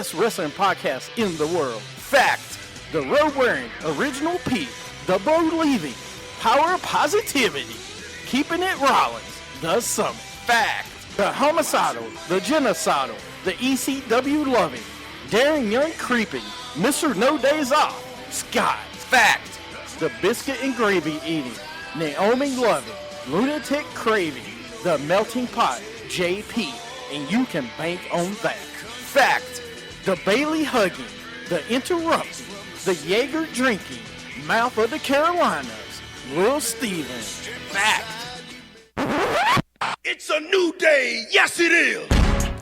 best wrestling podcast in the world. Fact, the road-wearing, original Pete, the believing, power of positivity, keeping it Rollins, the Summit. Fact, the homicidal, the genocidal, the ECW loving, daring young creeping, Mr. No Days Off, Scott. Fact, the biscuit and gravy eating, Naomi loving, lunatic craving, the melting pot, JP, and you can bank on that. Fact, the Bailey hugging, the interrupting, the Jaeger drinking, mouth of the Carolinas, Lil Steven. Fact. It's a new day. Yes, it is.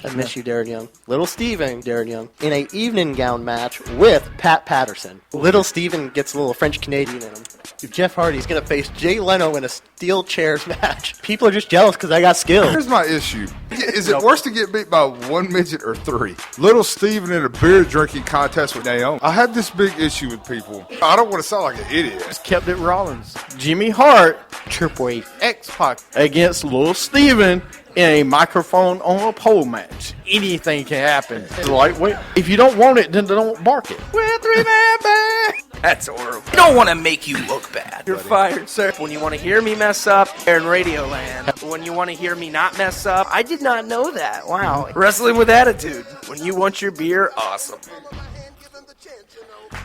I miss you, Darren Young. Little Steven, Darren Young, in an evening gown match with Pat Patterson. Little Steven gets a little French-Canadian in him. Jeff Hardy's going to face Jay Leno in a steel chairs match. People are just jealous because I got skills. Here's my issue. Is it worse to get beat by one midget or three? Little Steven in a beer drinking contest with Naomi. I have this big issue with people. I don't want to sound like an idiot. Just kept it Rollins. Jimmy Hart, Triple H, X-Pac against Lil Steven in a microphone on a pole match. Anything can happen. Lightweight. If you don't want it, then don't bark it. We're three-man band. That's horrible. I don't want to make you look bad. You're fired, sir. When you want to hear me mess up, they're in Radio Land. When you want to hear me not mess up, I did not know that. Wow. Wrestling with Attitude. When you want your beer, awesome.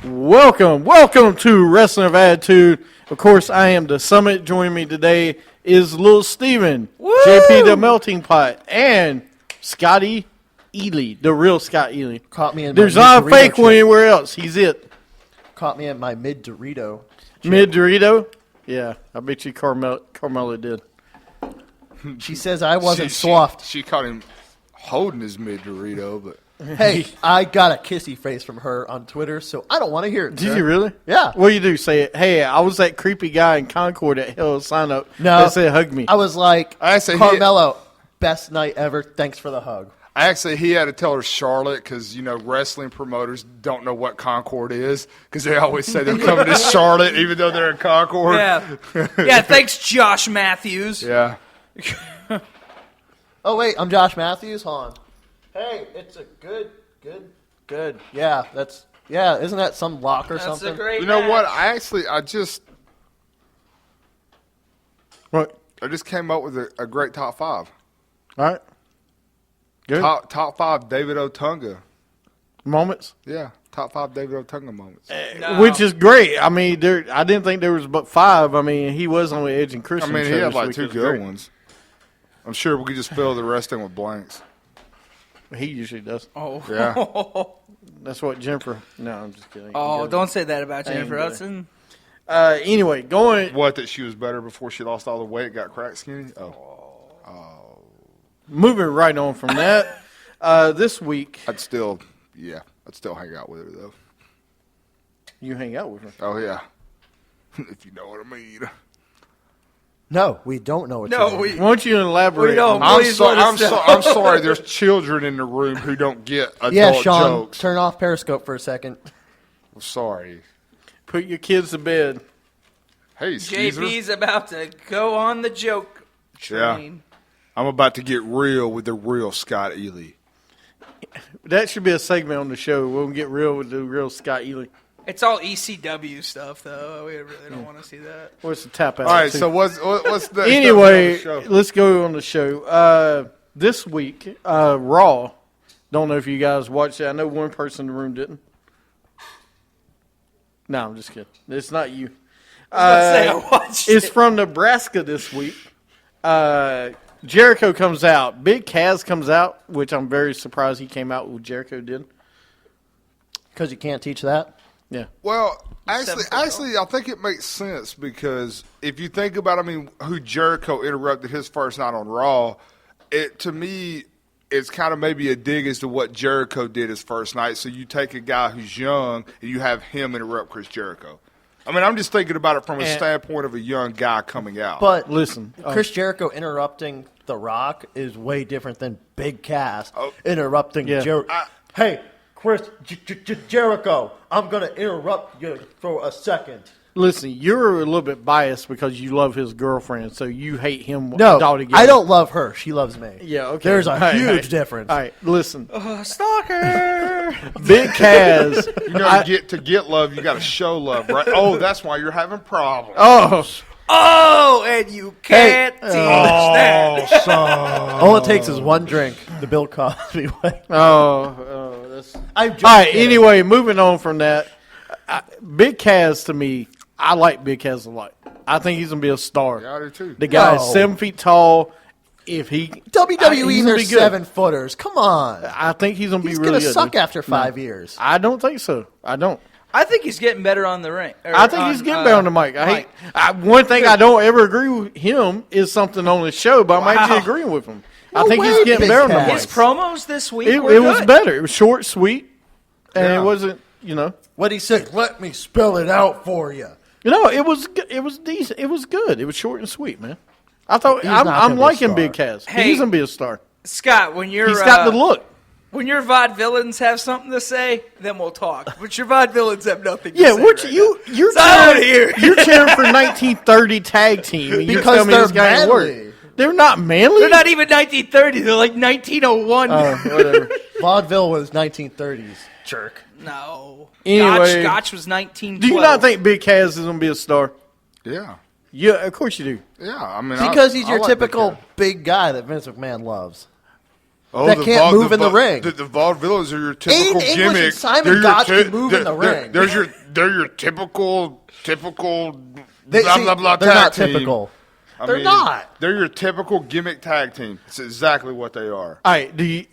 Welcome to Wrestling with Attitude. Of course, I am the Summit. Joining me today is Lil Steven, JP the Melting Pot, and Scotty Ely, the real Scott Ely. Caught me in There's my not a mid-Dorito fake one chip. anywhere else. He's it. Caught me in my mid-Dorito. Mid-Dorito? Yeah, I bet you Carmella did. She says I wasn't soft. She caught him holding his mid Dorito, but Hey, I got a kissy face from her on Twitter, so I don't want to hear it. Did you really? Yeah. What do you do? Say it. Hey, I was that creepy guy in Concord at Hell's Sign Up. No. That said, hug me. I was like, I said Carmelo, best night ever. Thanks for the hug. he had to tell her Charlotte because, wrestling promoters don't know what Concord is because they always say they're coming to Charlotte even though they're in Concord. Yeah. Yeah, thanks, Josh Matthews. Yeah. Oh, wait, I'm Josh Matthews. Hold on. Hey, it's a good. Yeah, isn't that some lock or That's something? a great You know match. what? I just What? came up with a great top five. All right. Good. Top five David Otunga. Moments. Yeah, top five David Otunga moments. No. Which is great. I mean, I didn't think there was but five. I mean, he was on the Edge and Christian. He show had this like week. two It was good great. ones. I'm sure we could just fill the rest in with blanks. He usually does. Oh. Yeah. That's what Jennifer. No, I'm just kidding. Oh, don't say that about I ain't Jennifer gonna. Hudson. Anyway, going. What, that she was better before she lost all the weight, got crack skinny? Oh. Moving right on from that. This week, I'd still hang out with her, though. you hang out with her. Oh, yeah. If you know what I mean. No, we don't know what No, you we. Why don't you elaborate? We don't. on- Please let us know. I'm sorry. There's children in the room who don't get adult Yeah, Sean, jokes. turn off Periscope for a second. I'm sorry. Put your kids to bed. Hey, Skeezer. JP's about to go on the joke Yeah. train. I'm about to get real with the real Scott Ely. That should be a segment on the show. We'll get real with the real Scott Ely. It's all ECW stuff, though. We really don't want to see that. What's the tap out? All right, too? so what's the Anyway, show? let's go on the show. This week, Raw. Don't know if you guys watched it. I know one person in the room didn't. No, I'm just kidding. It's not you. I watched It's it. from Nebraska this week. Jericho comes out. Big Kaz comes out, which I'm very surprised he came out with Jericho did. Because you can't teach that? Yeah. Well, actually, 7-4. I think it makes sense because if you think about, who Jericho interrupted his first night on Raw, to me, it's kind of maybe a dig as to what Jericho did his first night. So you take a guy who's young and you have him interrupt Chris Jericho. I'm just thinking about it from a standpoint of a young guy coming out. But Listen, Chris Jericho interrupting The Rock is way different than Big Cass Oh. interrupting Yeah. Jericho. Hey, Chris Jericho, I'm going to interrupt you for a second. Listen, you're a little bit biased because you love his girlfriend, so you hate him. No, altogether. I don't love her. She loves me. Yeah, okay. There's a All right, huge difference. All right, listen. Stalker. Big Kaz. You know, to get love, you got to show love, right? Oh, that's why you're having problems. Oh, and you can't teach that. All it takes is one drink. The Bill Cosby way. That's. I'm All right. Anyway, moving on from that, Big Kaz to me, I like Big Kaz a lot. I think he's gonna be a star. Yeah, I do too. The guy is 7 feet tall. If he WWE, he's they're gonna be good. 7-footers. Come on. I think he's gonna be He's really going to good. suck after 5 years. I don't think so. I don't. I think he's getting better on the ring. I think he's getting better on the mic. One thing I don't ever agree with him is something on the show, but I'm actually agreeing with him. I think way, he's getting Big better on the Kaz. mic. His promos this week It were was good. better. It was short, sweet, and it wasn't. What he said, let me spell it out for you. It was decent. It was good. It was short and sweet, man. I thought He's not I'm gonna be a liking star. Big Kaz. Hey, He's gonna be a star. Scott, when you're He's got the look. when your vaudevillains have something to say, then we'll talk. But your vaudevillains have nothing to Yeah, say. what right you're So I don't cheering, hear. you're cheering for 1930 tag team and you Because tell me they're this guy ain't work. manly. They're not manly. They're not even 1930. They're like 1901. Oh, whatever. Vaudeville was 1930s. Jerk. No. Anyway. Gotch was 1912. Do you not think Big Kaz is gonna be a star? Yeah. Yeah, of course you do. Yeah. I mean, Because he's I your like typical Big Kaz. big guy that Vince McMahon loves. Oh, that can't move in the ring. The vaudevillas are your typical English gimmick. and Simon They're your Gotch can move in the ring. They're your typical They, blah see, blah blah. they're tag not team. typical. I They're mean, not. They're your typical gimmick tag team. It's exactly what they are. All right, the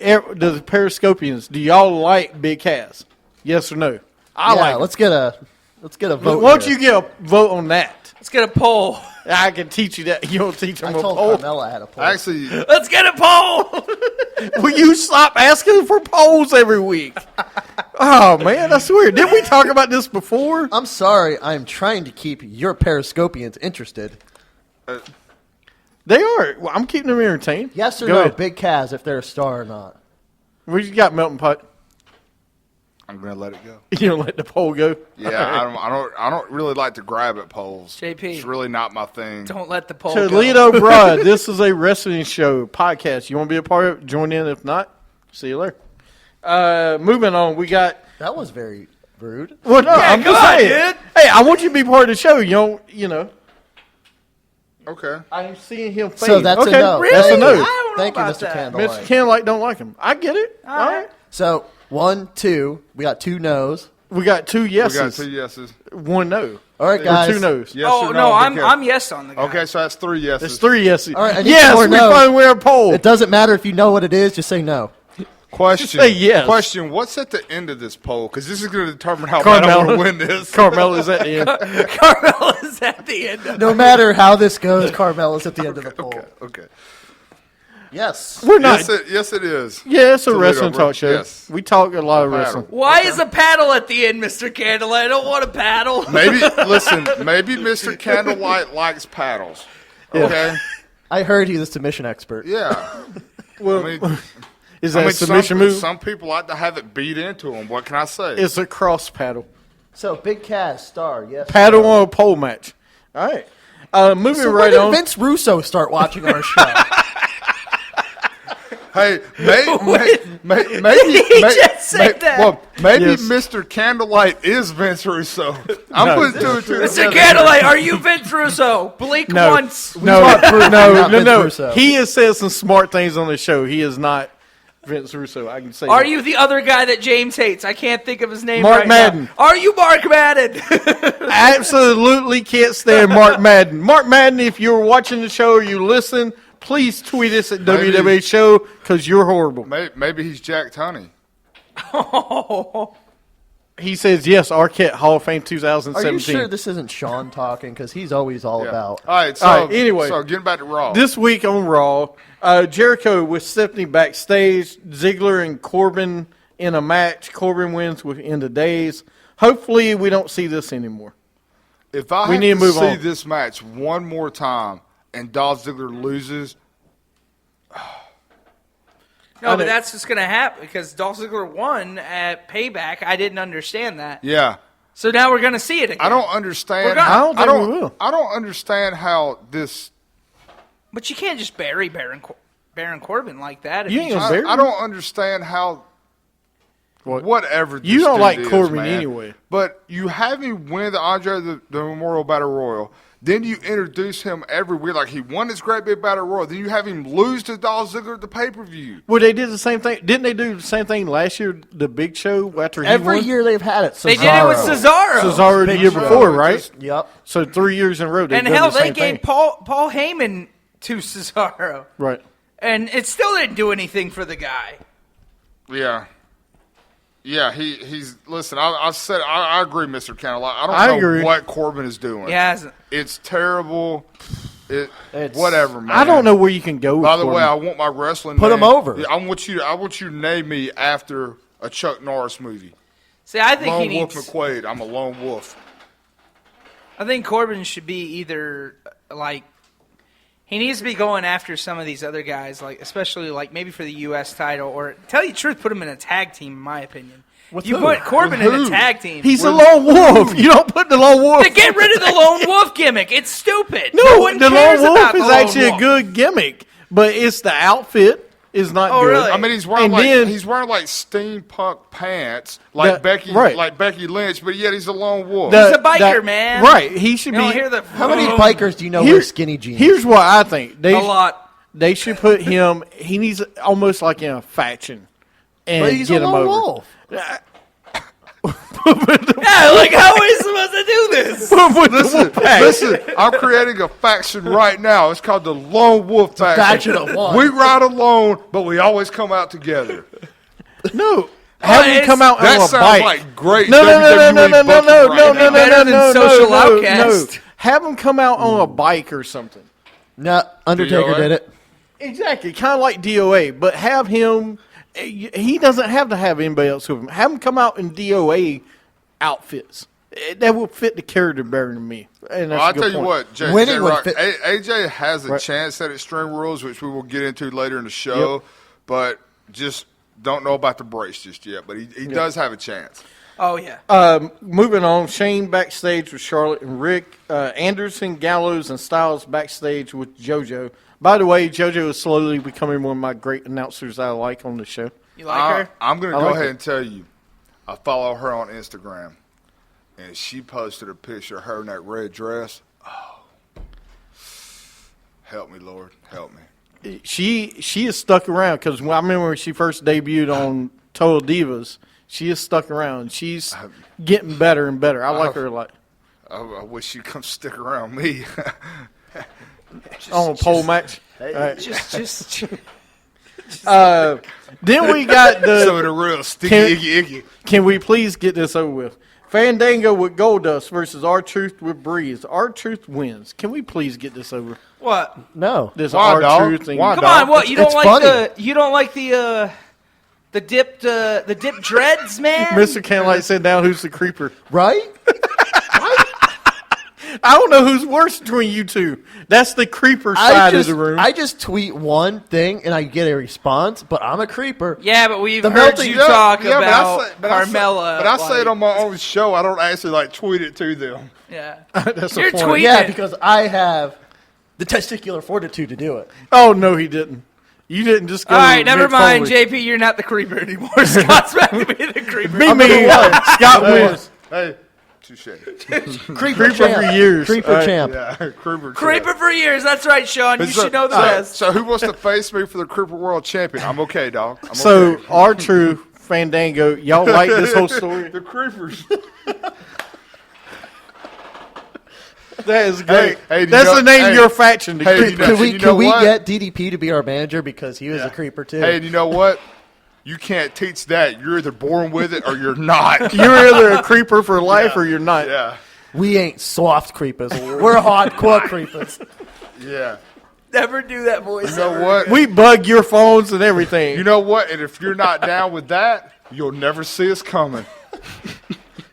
Periscopians, do y'all like Big Kaz? Yes or no? I like. Let's get a vote. Why don't here. you get a vote on that? Let's get a poll. I can teach you that. You don't teach them I a told poll. Carmella I had a poll. Actually, Let's get a poll. Will you stop asking for polls every week? Oh man, that's weird. Didn't we talk about this before? I'm sorry. I'm trying to keep your Periscopians interested. They are. Well, I'm keeping them entertained. Yes or Go no, ahead. Big Kaz, if they're a star or not. We just got melting pot. I'm gonna let it go. You don't let the poll go. Yeah, I don't really like to grab at polls. JP. It's really not my thing. Don't let the poll go. Toledo Broad, this is a wrestling show podcast. You want to be a part of it? Join in. If not, see you later. Moving on, we got. That was very rude. Well, no, I'm come just on, saying. dude. Hey, I want you to be part of the show. You know. Okay. I'm seeing him. So fade. that's okay. a no. Really? That's a I no. don't know Thank you, about Mr. that. Candlelight. Mr. Candlelight don't like him. I get it. All right. So 1, 2. We got 2 no's. We got 2 We yeses. got 2 yeses. 1 no. All right, Or guys. 2 no's. Yes Oh or no, Big Kaz? I'm yes on the guy. Okay, so that's 3 yeses. It's 3 yeses. All right, I need yes, more we no's. finally win a poll. It doesn't matter if you know what it is. Just say no. Question. Say yes. Question. What's at the end of this poll? Because this is going to determine how bad I want to win this. Carmella's at the end. Carmella's at the end. Of No matter how this goes, Carmella's at the end of the poll. Okay. Yes. We're not. Yes, it is. Yeah, it's a Toledo, wrestling bro. talk show. Yes. We talk a lot of Paddle. wrestling. Why is a paddle at the end, Mr. Candlelight? I don't want a paddle. Maybe maybe Mr. Candlelight likes paddles. Okay. I heard he's a submission expert. Yeah. Well, I mean, is that a submission some, move? Some people like to have it beat into them. What can I say? It's a cross paddle. So Big Kaz, star, yes. Paddle on a pole match. All right. Moving So when right did on. Vince Russo start watching our show? Hey, maybe just said that. Well, maybe Yes. Mr. Candlelight is Vince Russo. I'm No. putting 2 and 2 Mr. together. Candlelight, are you Vince Russo? Blink No. once. No, not Vince no. Russo. He has said some smart things on the show. He is not Vince Russo. I can say Are that. you the other guy that James hates? I can't think of his name Mark right Madden. now. Are you Mark Madden? Absolutely can't stand Mark Madden. Mark Madden, if you're watching the show or you listen, please tweet us at Maybe- WWE Show because you're horrible. Maybe he's Jack Tunney. He says, yes, Arquette Hall of Fame Are 2017. you sure this isn't Sean talking? Because he's always all Yeah. about. All right. So All right, anyway. so getting back to Raw. This week on Raw, Jericho with Stephanie backstage, Ziggler and Corbin in a match. Corbin wins within the days. Hopefully, we don't see this anymore. If I we have need to to move see on. this match one more time and Dolph Ziggler loses, No, but that's just going to happen because Dolph Ziggler won at Payback. I didn't understand that. yeah. So now we're going to see it again. I don't understand. I don't think we will. I don't understand how this. But you can't just bury Baron Corbin like that. You ain't gonna bury him. I don't understand how. Whatever. You this don't dude like is, Corbin man. anyway. But you have him win the Andre the Memorial Battle Royal. Then you introduce him every week like he won this great big Battle Royal. Then you have him lose to Dolph Ziggler at the pay-per-view. Well, they did the same thing. Didn't they do the same thing last year, the Big Show, after he Every won? year they've had it. They did it with Cesaro. Cesaro the year before, right? Yep. So 3 years in a row, they've And done hell, the they same gave thing. Paul Heyman to Cesaro. Right. And it still didn't do anything for the guy. Yeah. Yeah, he's listen. I said I agree, Mr. Cantwell. I don't know agree. what Corbin is doing. He hasn't. It's terrible. Whatever, man. I don't know where you can go with By the Corbin. way, I want my wrestling. Put him over. I want you to name me after a Chuck Norris movie. See, I think Lone he Wolf needs. McQuaid. I'm a lone wolf. I think Corbin should be either like he needs to be going after some of these other guys, like especially like maybe for the U.S. title, or tell you the truth, put him in a tag team. In my opinion, you who? put Corbin With in a who? tag team. He's a lone wolf. You don't put the lone wolf. to get rid of the lone wolf gimmick. It's stupid. No, one the cares lone about wolf the is lone actually wolf. a good gimmick, but it's the outfit is not Oh, good. really? I mean, he's wearing And like then- steampunk pants, like Right. Becky Lynch, but yet he's a lone wolf. He's a biker, man. Right. He should You don't be. hear the How many bikers do you know Here- wear skinny jeans? Here's what I think. a lot. They should put him. He needs almost like in a faction, and but he's get a him lone over. wolf. Yeah, like how are we supposed to do this? Listen, I'm creating a faction right now. It's called the Lone Wolf faction of one. We ride alone, but we always come out together. No, have him come out That on a sounds bike. like great No, no, no, no, WWE no, no, no, booking no, right no, now. no, no, Better no, than no, Social no, Outcast. no. Have him come out on a bike or something. No, Undertaker DOA? did it. Exactly, kind of like DOA, but have him. He doesn't have to have anybody else with him. Have him come out in DOA outfits. That will fit the character better than me. And that's I'll a good tell you point. what, Winning would Rock, fit- AJ has a Right. chance at Extreme Rules, which we will get into later in the show, but just don't know about the brace just yet. But he does have a chance. Oh yeah. Moving on, Shane backstage with Charlotte and Rick. Anderson, Gallows, and Styles backstage with JoJo. By the way, JoJo is slowly becoming one of my great announcers I like on the show. You like her? I'm going to I go like ahead it. and tell you, I follow her on Instagram, and she posted a picture of her in that red dress. Oh, help me, Lord, help me. She is stuck around because I remember when she first debuted on Total Divas. She is stuck around. She's getting better and better. I like her a lot. I wish she'd come stick around me. On a pole match. All right. Just Then we got Some of the. the real sticky, icky. Can we please get this over with? Fandango with Goldust versus R-Truth with Breeze. R-Truth wins. Can we please get this over? what? No. This Why, dog? R-Truth thing. Why, Come dog? on, what? You don't It's like funny. you don't like the dipped dreads, man? Mr. Candlelight said, "Now who's the creeper?" Right? I don't know who's worse between you two. That's the creeper side of the room. I just tweet one thing and I get a response, but I'm a creeper. Yeah, but we've The heard melting- you talk but about but Carmella. But I say it like- on my own show. I don't actually tweet it to them. Yeah. That's You're the point. tweeting. Yeah, because I have the testicular fortitude to do it. Oh no, he didn't. You didn't just go. All right, never Mick mind, Foley. JP. You're not the creeper anymore. Scott's back to be the creeper. Me. Scott wins. Hey, touche. Creeper For champ. years. Creeper All right. champ. Yeah, creeper. Creeper for years. That's right, Sean. You should know the best. So who wants to face me for the Creeper World Champion? I'm okay, dog. I'm So okay. R-Truth, Fandango, y'all like this whole story? The Creepers. That is great. hey, That's you know- the name hey, of your faction. The hey, Creeper. you know- Could we, you know could we what? get DDP to be our manager because he was a creeper too? Hey, and you know what? You can't teach that. You're either born with it or you're not. You're either a creeper for life or you're not. Yeah, We ain't soft creepers. We're hardcore creepers. yeah. Never do that voice. You know what? We bug your phones and everything. You know what? And if you're not down with that, you'll never see us coming.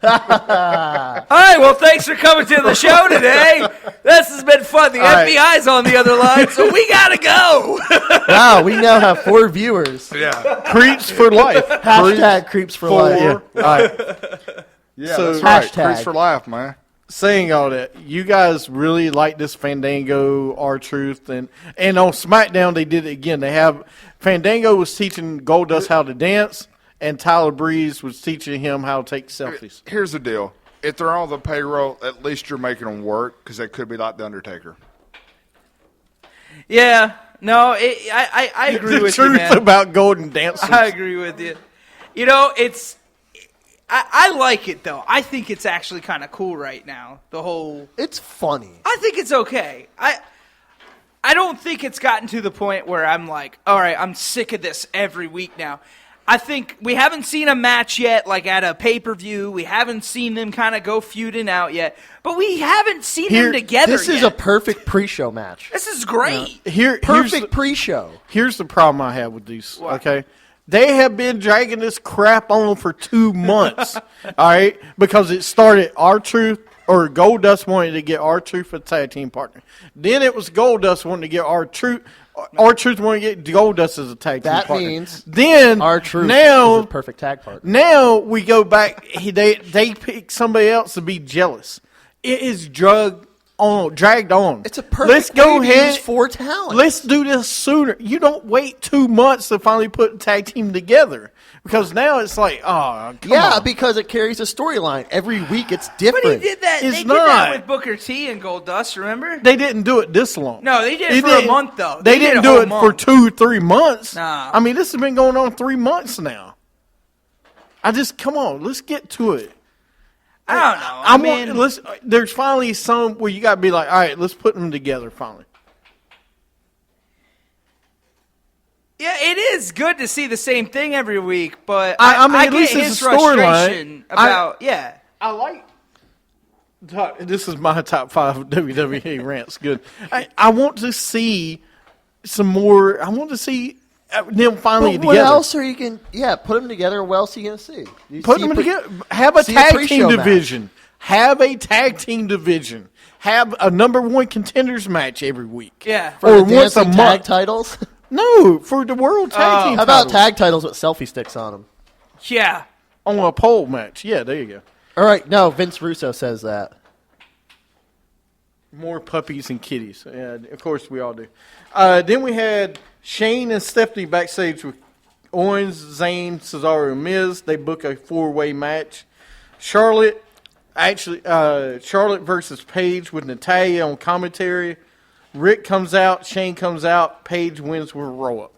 All right, well, thanks for coming to the show today. This has been fun. The right. FBI's on the other line, so we gotta go. Wow, we now have 4 viewers. Yeah. Creeps for life. Hashtag creeps for life. Yeah. All right. Yeah, So- that's right. Hashtag. Preach for life, man. Saying all that, you guys really like this Fandango, R-Truth, and on SmackDown they did it again. They have Fandango was teaching Goldust how to dance, and Tyler Breeze was teaching him how to take selfies. Here's the deal. If they're on the payroll, at least you're making them work because they could be like The Undertaker. Yeah, no, I agree The with you, truth man. about golden dancers. I agree with you. You know, I like it, though. I think it's actually kind of cool right now, the whole... It's funny. I think it's okay. I don't think it's gotten to the point where I'm like, all right, I'm sick of this every week now. I think we haven't seen a match yet, like at a pay-per-view. We haven't seen them kind of go feuding out yet. But we haven't seen them together This is yet. a perfect pre-show match. This is great. Perfect pre-show. Here's the problem I have with these, What? okay? They have been dragging this crap on for 2 months, all right? Because it started R-Truth, or Goldust wanted to get R-Truth a tag team partner. Then it was Goldust wanting to get R-Truth. R-Truth wanted to get Goldust as a tag team partner. That means then R-Truth now, is a perfect tag partner. Now we go back. They pick somebody else to be jealous. It is dragged on. It's a perfect Let's go way to ahead. use for talent. Let's do this sooner. You don't wait 2 months to finally put a tag team together because now it's like, oh, come on. Because it carries a storyline. Every week it's different. But he did that. It's They did not. that with Booker T and Goldust, remember? They didn't do it this long. No, they did it for a month, though. They They did didn't a do whole it month. for 2-3 months. Nah. I mean, this has been going on 3 months now. Come on, let's get to it. I don't know. There's finally some where you got to be like, all right, let's put them together finally. Yeah, it is good to see the same thing every week, but I mean, I at get least his it's a storyline. frustration about, I like. This is my top 5 WWE rants. Good. I want to see some more. I want to see them finally But what together. else are you going to... put them together. What else are you going to see? You Put see them pre- together. Have a see tag pre-show team match. division. Have a tag team division. Have a number 1 contenders match every week. Yeah. For Or the once a dancing month. tag titles? No, for the world tag team How about titles. tag titles with selfie sticks on them? yeah. On a pole match. Yeah, there you go. All right, no, Vince Russo says that. More puppies and kitties. Yeah, of course we all do. Then we had Shane and Stephanie backstage with Owens, Zayn, Cesaro, and Miz. They book a 4-way match. Charlotte versus Paige with Natalya on commentary. Rick comes out, Shane comes out, Paige wins with a roll-up.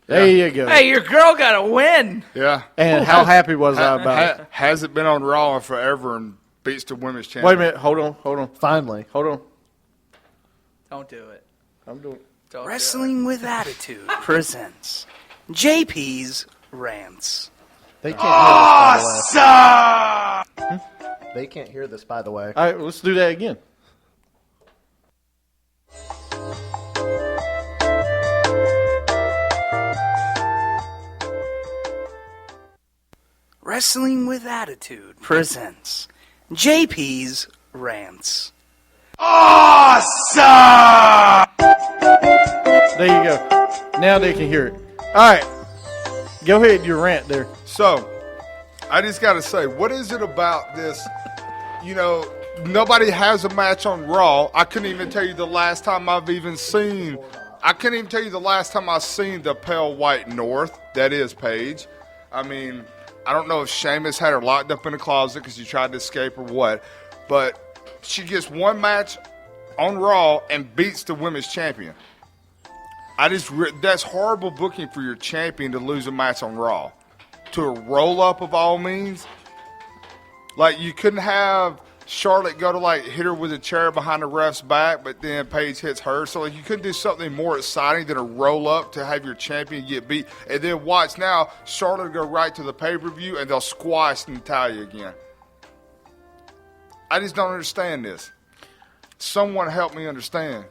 There you go. Hey, your girl got a win. Yeah. And how happy was I about it? Hasn't been on Raw in forever and beats the women's champion. Wait a minute. Hold on. Finally. Hold on. Don't do it. I'm doing Don't Wrestling with Attitude presents JP's Rants. They can't hear this, by the way. They can't hear this, by the way. All right, let's do that again. Wrestling with Attitude presents JP's Rants. There you go. Now they can hear it. All right. Go ahead, your rant there. So, I just got to say, what is it about this? You know, nobody has a match on Raw. I couldn't even tell you the last time I've even seen. I couldn't even tell you the last time I've seen the Pale White North. That is Paige. I mean, I don't know if Sheamus had her locked up in a closet because she tried to escape or what, but she gets one match on Raw and beats the women's champion. That's horrible booking for your champion to lose a match on Raw. To a roll-up of all means. Like, you couldn't have Charlotte go to, like, hit her with a chair behind the ref's back, but then Paige hits her. So, like, you couldn't do something more exciting than a roll-up to have your champion get beat. And then watch now, Charlotte will go right to the pay-per-view, and they'll squash Natalya again. I just don't understand this. Someone help me understand.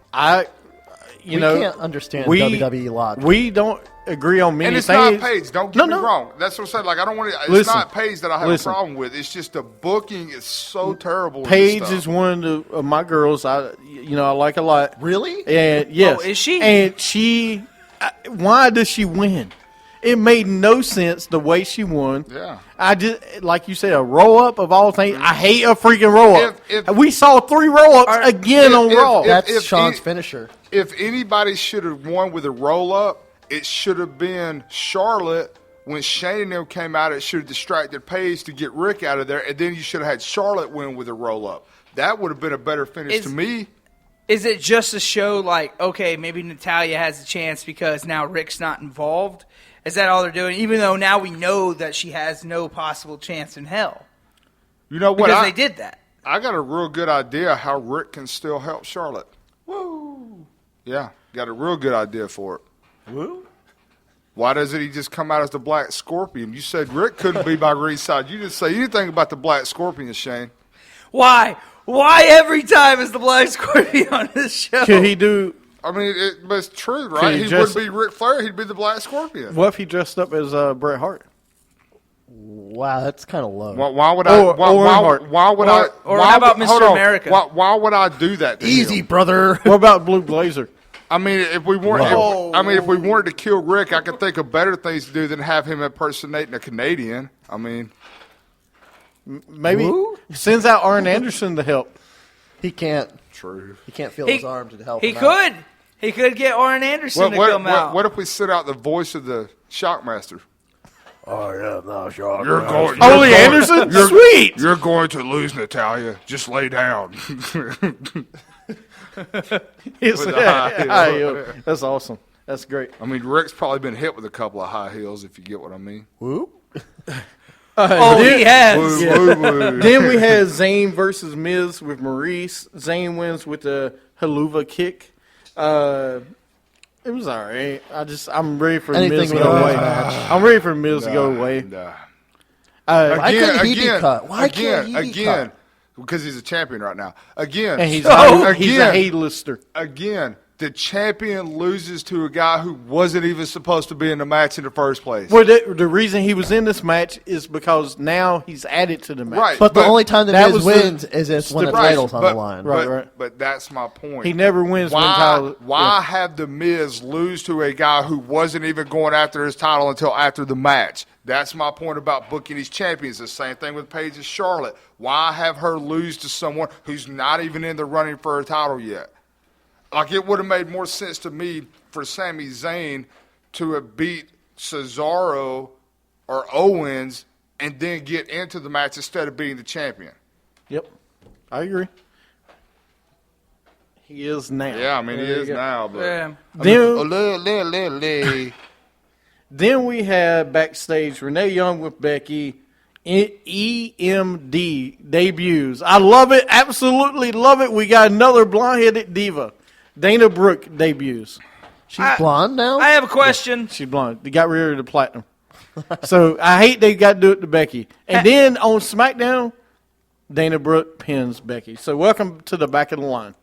We can't understand WWE logic. We don't agree on many And it's things. not Paige. Don't get me wrong. That's what I'm saying. Like, I don't want to. It's Listen. not Paige that I have a problem with. It's just the booking is so terrible. with this Paige stuff. is one of my girls. I like a lot. Really? And yes, Oh, is she? And she. Why does she win? It made no sense the way she won. Yeah. I just, like you said, a roll-up of all things. I hate a freaking roll-up. If- We saw 3 roll-ups again on Raw. That's Sean's finisher. If anybody should have won with a roll-up, it should have been Charlotte. When Shane and them came out, it should have distracted Paige to get Rick out of there, and then you should have had Charlotte win with a roll-up. That would have been a better finish to me. Is it just to show, like, okay, maybe Natalya has a chance because now Rick's not involved? Is that all they're doing? Even though now we know that she has no possible chance in hell. You know what? Because they did that. I got a real good idea how Rick can still help Charlotte. Woo! Yeah, got a real good idea for it. Woo? Why doesn't he just come out as the Black Scorpion? You said Rick couldn't be by ringside. You didn't say anything about the Black Scorpion, Shane. Why? Why every time is the Black Scorpion on this show? Could he do? I mean, but it's true, right? He wouldn't be Ric Flair. He'd be the Black Scorpion. What if he dressed up as Bret Hart? Wow, that's kind of low. Why would I? Why would I? Or how about Mr. America? Why would I do that to Easy, him? brother. What about Blue Blazer? I mean, if we weren't, if we wanted to kill Rick, I could think of better things to do than have him impersonating a Canadian. I mean, Maybe sends out Arn Anderson to help. He can't. True. He can't feel his arm to help. He him could. Out. He could get Arn Anderson to come out. What if we sent out the voice of the Shockmaster? Oh yeah, no, sure. Holy Anderson, sweet. You're going to lose, Natalya. Just lay down. It's With the high heel. That's awesome. That's great. I mean, Rick's probably been hit with a couple of high heels, if you get what I mean. Woo? He has. Woo, woo. Then we had Zayn versus Miz with Maurice. Zayn wins with the haluva kick. It was all right. I'm ready for Miz to go away. I'm ready for Miz to go away. Why couldn't he be cut? Why can't he be cut? Because he's a champion right now. Again, And he's a A-lister. Again, the champion loses to a guy who wasn't even supposed to be in the match in the first place. Well, the reason he was in this match is because now he's added to the match. Right. But the only time that Miz was wins is when the title's on the line. But that's my point. He never wins when title. Why have the Miz lose to a guy who wasn't even going after his title until after the match? That's my point about booking these champions. The same thing with Paige and Charlotte. Why have her lose to someone who's not even in the running for a title yet? Like, it would have made more sense to me for Sami Zayn to have beat Cesaro or Owens and then get into the match instead of being the champion. Yep. I agree. He is now. Yeah, I mean, he is now. But Then we had backstage Renee Young with Becky. EMD debuts. I love it. Absolutely love it. We got another blonde-headed diva. Dana Brooke debuts. She's blonde now? I have a question. She's blonde. They got rid of the platinum. So I hate they got to do it to Becky. And then on SmackDown, Dana Brooke pins Becky. So welcome to the back of the line.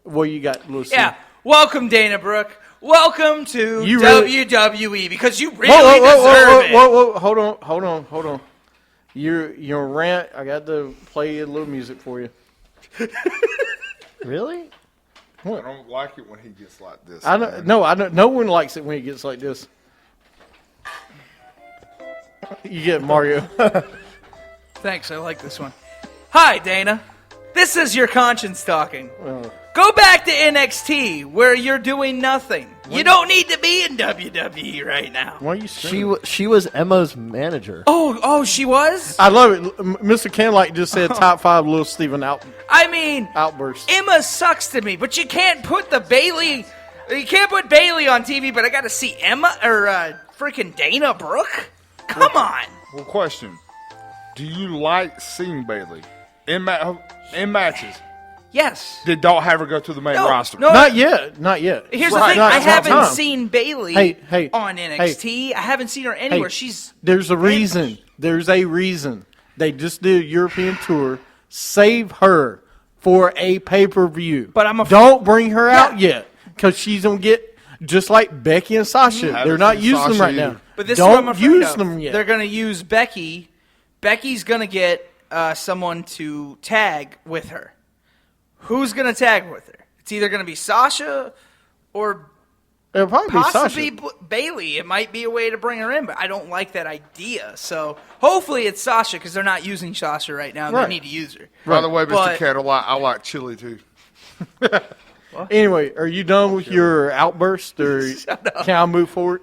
What you got, Lucy? Yeah. Welcome, Dana Brooke. Welcome to WWE because you really deserve it. Whoa. Hold on. Your rant, I got to play a little music for you. Really? I don't like it when he gets like this. I don't. No one likes it when he gets like this. You get Mario. Thanks, I like this one. Hi, Dana. This is your conscience talking. Go back to NXT where you're doing nothing. You don't need to be in WWE right now. Why are you She was Emma's manager. Oh, she was? I love it. Mr. Kenlight just said top 5 Little Steven outburst. Emma sucks to me, but you can't put Bailey on TV, but I got to see Emma or freaking Dana Brooke? Come on. Well, question. Do you like seeing Bailey in matches? Yes. That don't have her go to the main roster? No, Not yet. Here's the thing. I haven't seen Bailey Hey, on NXT. I haven't seen her anywhere. There's a reason. There's a reason. They just did a European tour. Save her for a pay-per-view. But don't bring her out yet because she's going to get just like Becky and Sasha. They're not using them right now. But this don't is what I'm afraid use of. them yet. They're going to use Becky. Becky's going to get someone to tag with her. Who's going to tag with her? It's either going to be Sasha or It'll probably possibly be Sasha. Bailey. It might be a way to bring her in, but I don't like that idea. So hopefully it's Sasha because they're not using Sasha right now. And Right. They need to use her. By the way, Mr. But- Kettle, I like chili too. Anyway, are you done with your outburst, or can I move forward?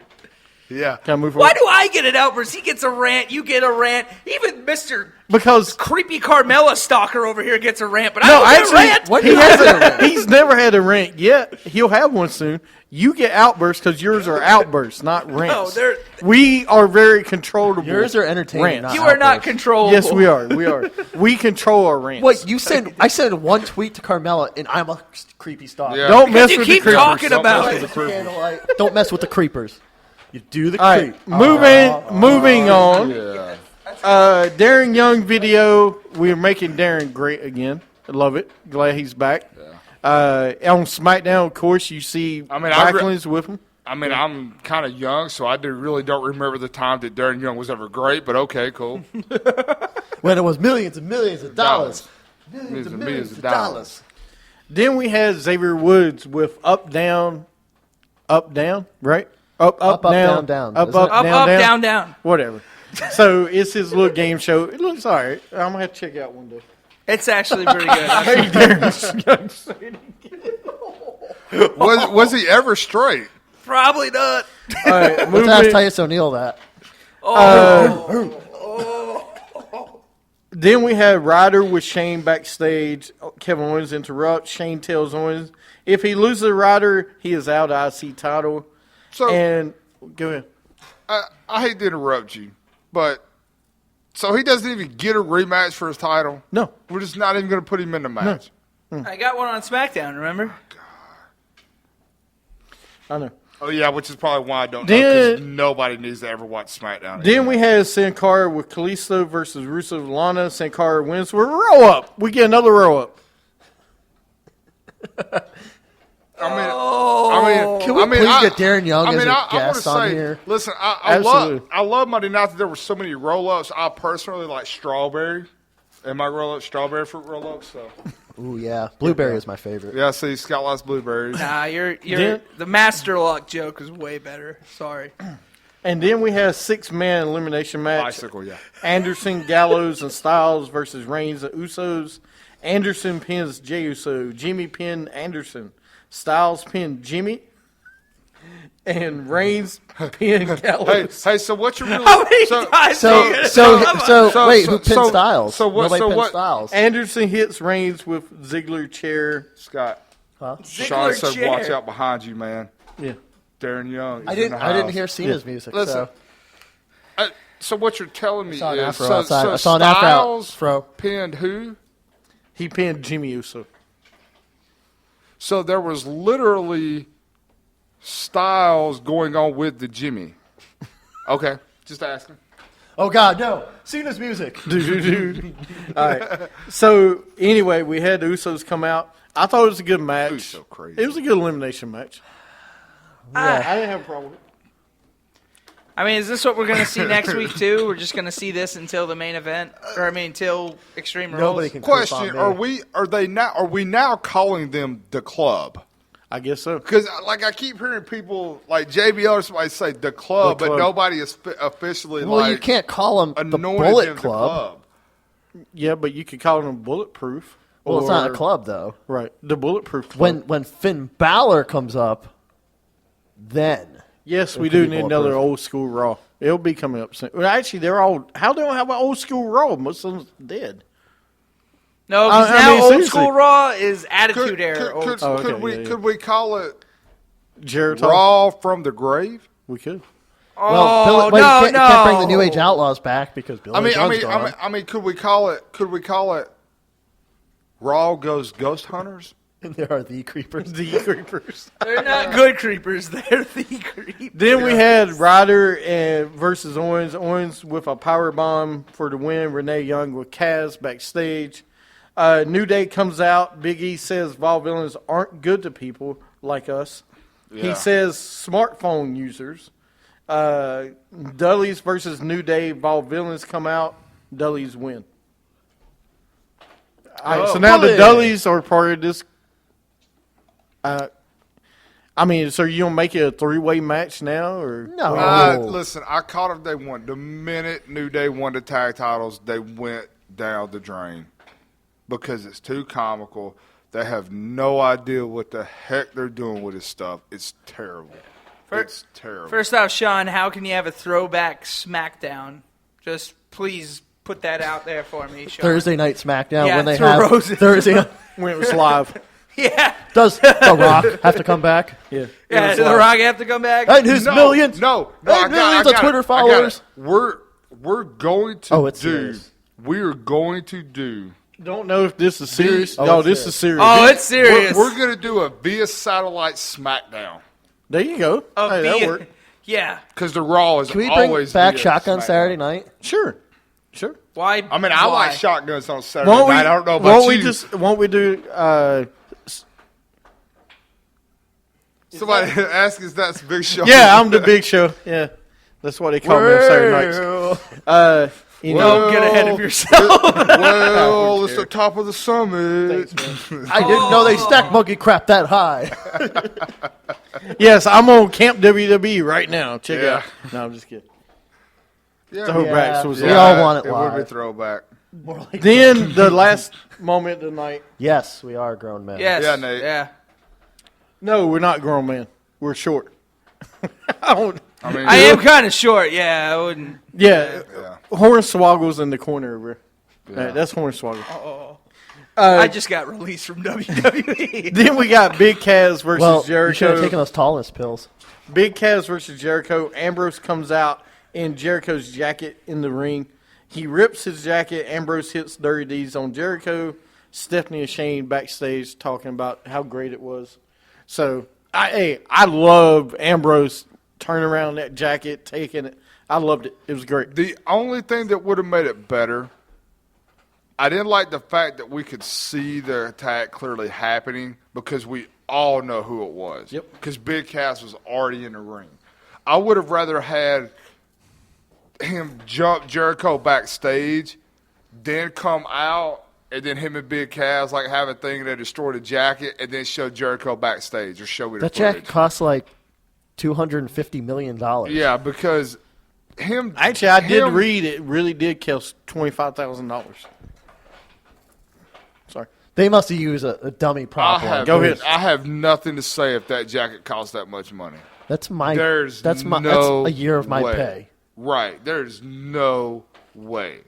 Yeah. Can I move forward? Why do I get an outburst? He gets a rant. You get a rant. Even Mr. Because Creepy Carmella stalker over here gets a rant, but I no, don't get a actually, rant. What he do you have hasn't. He's never had a rant yet. He'll have one soon. You get outbursts because yours are outbursts, not rants. they're- We are very controllable. Yours are entertaining. Rants. Not You are not outbursts. controllable. Yes, we are. We are. We control our rants. What you said? I sent one tweet to Carmella, and I'm a creepy stalker. Yeah. Don't Because mess you with keep the creepers. talking about it. Candlelight. Don't mess with the creepers. You do the All creep. right, moving on. Yeah. Darren Young video. We're making Darren great again. I love it. Glad he's back. On SmackDown, of course, you see I mean, Backlund's with him. I mean, I'm kind of young, so I really don't remember the time that Darren Young was ever great, but okay, cool. When it was millions and millions of dollars. Millions and millions of dollars. Then we had Xavier Woods with up, down, right? Up, Up, down, down, up, isn't it? Up, down, down. Whatever. So it's his little game show. It looks all right. I'm going to have to check it out one day. It's actually pretty good. Hey, Darren. Was he ever straight? Probably not. All right, Let's moving. ask Titus O'Neil that. Then we had Ryder with Shane backstage. Kevin Owens interrupts. Shane tells Owens if he loses Ryder, he is out of IC title. So And go ahead. I hate to interrupt you, but so he doesn't even get a rematch for his title? No. We're just not even going to put him in the match. I got one on SmackDown, remember? I know. Oh, yeah, which is probably why I don't know, Then- because nobody needs to ever watch SmackDown. Then we had Sin Cara with Kalisto versus Rusev Lana. Sin Cara wins. We're roll up. We get another roll up. Can we please get Darren Young as a I guest wanna on say, here? Listen, I Absolutely. love Monday Night that there were so many roll-ups. I personally like strawberry in my roll-up, strawberry fruit roll-ups. So Ooh, yeah. Blueberry is my favorite. yeah, see, Scott likes blueberries. Nah, you're Then- the Master Lock joke is way better. Sorry. And then we had a 6-man elimination match. Bicycle, yeah. Anderson, Gallows, and Styles versus Reigns and Usos. Anderson pins Jey Uso. Jimmy pinned Anderson. Styles pinned Jimmy. And Reigns pinned Gallows. Hey, so what's your real? How many times are you So, gonna so, come on? wait, who pinned Styles? so what- Nobody so pinned what- Styles. Anderson hits Reigns with Ziggler chair. Scott, Sean Ziggler said, chair. "Watch out behind you, man." Yeah. Darren Young. I is in didn't. the I didn't house. hear Cena's music. Listen, So So what you're telling me saw an is, afro so, outside. so I saw an afro Styles fro. pinned who? He pinned Jimmy Uso. So there was literally Styles going on with the Jimmy. Okay, just asking. oh God, no! Cena's music. All right. So, anyway, we had the Usos come out. I thought it was a good match. Uso crazy. It was a good elimination match. I didn't have a problem with it. I mean, is this what we're going to see next week, too? We're just going to see this until the main event? Or, I mean, until Extreme Rules? Nobody can creep Question: on me. Are we now calling them the club? I guess so. Because like I keep hearing people like JBL or somebody say the club, The club. but nobody is officially Well, like you can't call them the anointed Bullet them the Club. Yeah, but you could call them bulletproof. Well, it's not a or- club though. Right. The bulletproof club. When Finn Balor comes up, then Yes, we could do be need another bulletproof. old school Raw. It'll be coming up soon. Well, actually, they're all. How they don't have an old school Raw? Most of them's dead. No, because I now mean, old seriously. school Raw is Attitude Era. Could, old could, school. okay, could we yeah, yeah. could we call it Jared Hall. Raw from the grave? We could. well, Billy, Oh, well, you can't bring the no. New Age Outlaws back because Billy Gunn's gone. Could we call it Raw goes Ghost Hunters? And there are the creepers. The Creepers. They're not good creepers. They're the creepers. Then we had Ryder and versus Owens. Owens with a power bomb for the win. Renee Young with Kaz backstage. New Day comes out. Big E says vaudevillains aren't good to people like us. Yeah. He says smartphone users. Dudley's versus New Day. Vaudevillains come out. Dudley's win. All right, so now the Bullet. Dudleys are part of this. I mean, so you gonna make it a 3-way match now, or No. Listen, I caught them day one. The minute New Day won the tag titles, they went down the drain because it's too comical. They have no idea what the heck they're doing with this stuff. It's terrible. It's terrible. First off, Sean, how can you have a throwback SmackDown? Just please put that out there for me, Sean. Thursday Night SmackDown Yeah, when they throw have roses. Thursday. when it was live? Yeah. Does The Rock have to come back? Yeah. Yeah, was does The live. Rock have to come back? And his millions. No, And I got millions it, of Twitter I got followers. it. We're going to Oh, it's do. serious. We are going to do. Don't know if this is serious. Oh, No, it's this serious. is serious. Oh, it's serious. We're going to do a via satellite SmackDown There you go. Oh, Hey, that worked. Yeah. because the Raw is Can we bring always back via Shotgun SmackDown. Saturday night? Sure. Why? I mean, I why? like shotguns on Saturday Won't we? night. I don't know about you. Won't we do? Somebody ask us that's Big Show. Yeah, I'm the Big Show. Yeah, that's what they call me on Saturday nights. You know, Don't get ahead of yourself. Well, it's the top of the summit. I didn't know they stacked monkey crap that high. yes, I'm on Camp WWE right now. Check it Yeah. out. No, I'm just kidding. Yeah. Throwbacks was we live. all want it It would be live. throwback. Then the last moment of the night. Yes, we are grown men. Yes. Yeah, Nate. Yeah. No, we're not grown men. We're short. I don't. I mean, I am kind of short. Yeah, I wouldn't. Yeah, Yeah. Hornswoggle's in the corner over. Yeah. That's Hornswoggle. I just got released from WWE. Then we got Big Cass versus Well, you should have Jericho. taken those tallness pills. Big Cass versus Jericho. Ambrose comes out in Jericho's jacket in the ring. He rips his jacket. Ambrose hits Dirty D's on Jericho. Stephanie and Shane backstage talking about how great it was. So, I love Ambrose turning around that jacket, taking it. I loved it. It was great. The only thing that would have made it better, I didn't like the fact that we could see the attack clearly happening because we all know who it was. Yep. Because Big Cass was already in the ring. I would have rather had him jump Jericho backstage, then come out, and then him and Big Cass like have a thing that destroy the jacket, and then show Jericho backstage or show me the That jacket footage. costs like $250 million. Yeah, because him. Actually, I did him- read it really did cost $25,000. Sorry. They must have used a dummy prop. one. Go ahead. I have nothing to say if that jacket costs that much money. That's my. There's that's my. no That's a year of my way. pay. Right. There's no way.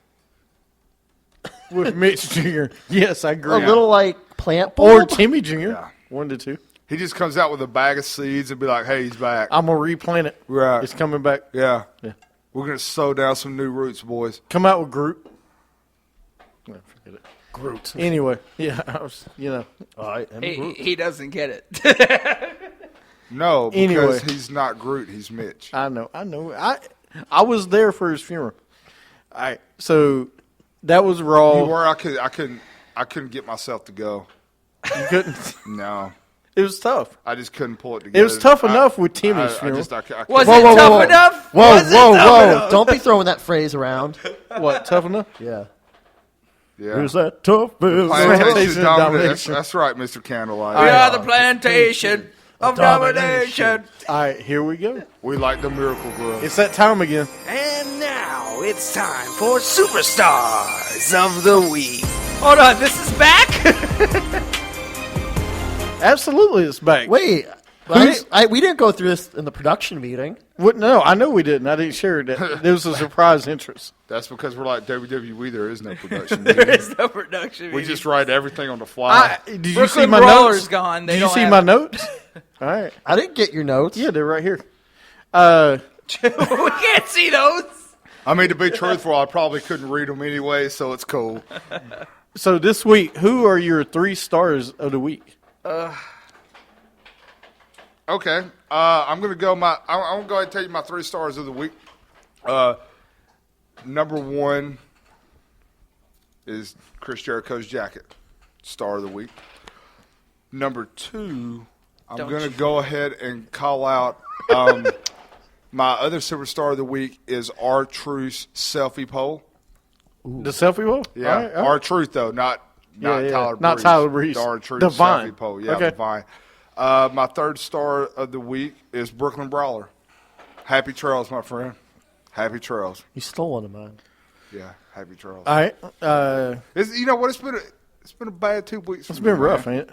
With Mitch Jr. Yes, I agree. A little like plant Or bulb. Timmy Jr. Yeah. 1 to 2. He just comes out with a bag of seeds and be like, hey, he's back. I'm going to replant it. Right. It's coming back. Yeah. Yeah. We're going to sow down some new roots, boys. Come out with Groot. No, forget it. Groot. Anyway, yeah, I was, He doesn't get it. No, because Anyway. he's not Groot. He's Mitch. I know. I was there for his funeral. All right, so that was Raw. You were. I couldn't get myself to go. You couldn't. No. It was tough. I just couldn't pull it together. It was tough enough with Timmy's funeral. Was Whoa, it whoa, tough whoa. enough? Whoa, Was it whoa, tough whoa! enough? Don't be throwing that phrase around. What, tough enough? Yeah. Yeah. Who's that tough? Plantation Plantation domination. domination. That's right, Mr. Candlelight. We are the plantation of domination. All right, here we go. We like the Miracle Grow. It's that time again. And now it's time for Superstars of the Week. Hold on, this is back? Absolutely, it's back. Wait, we didn't go through this in the production meeting. What? No, I know we didn't. I didn't share that. There was a surprise interest. That's because we're like WWE. There is no production. There is no production. We meeting. just write everything on the fly. Did you Brooklyn see my Brawler's notes? gone. They Did you don't see have my it. notes? All right. I didn't get your notes. Yeah, they're right here. We can't see those. I mean, to be truthful, I probably couldn't read them anyway, so it's cool. So this week, who are your 3 stars of the week? Okay, I'm gonna go. I'm gonna go ahead and tell you my 3 stars of the week. Number 1 is Chris Jericho's jacket, star of the week. Number 2, I'm gonna go ahead and call out. My other superstar of the week is R-Truth's selfie pole. The selfie wall? Yeah, All right. R-Truth though, not Yeah. Tyler Breeze. Not Tyler Breeze. The R-Truth Divine. selfie pole. Yeah, Okay. Divine. My third star of the week is Brooklyn Brawler. Happy trails, my friend. Happy trails. You stole one of mine. Yeah, happy trails. All right. You know what? It's been a bad 2 weeks. It's been rough, ain't it?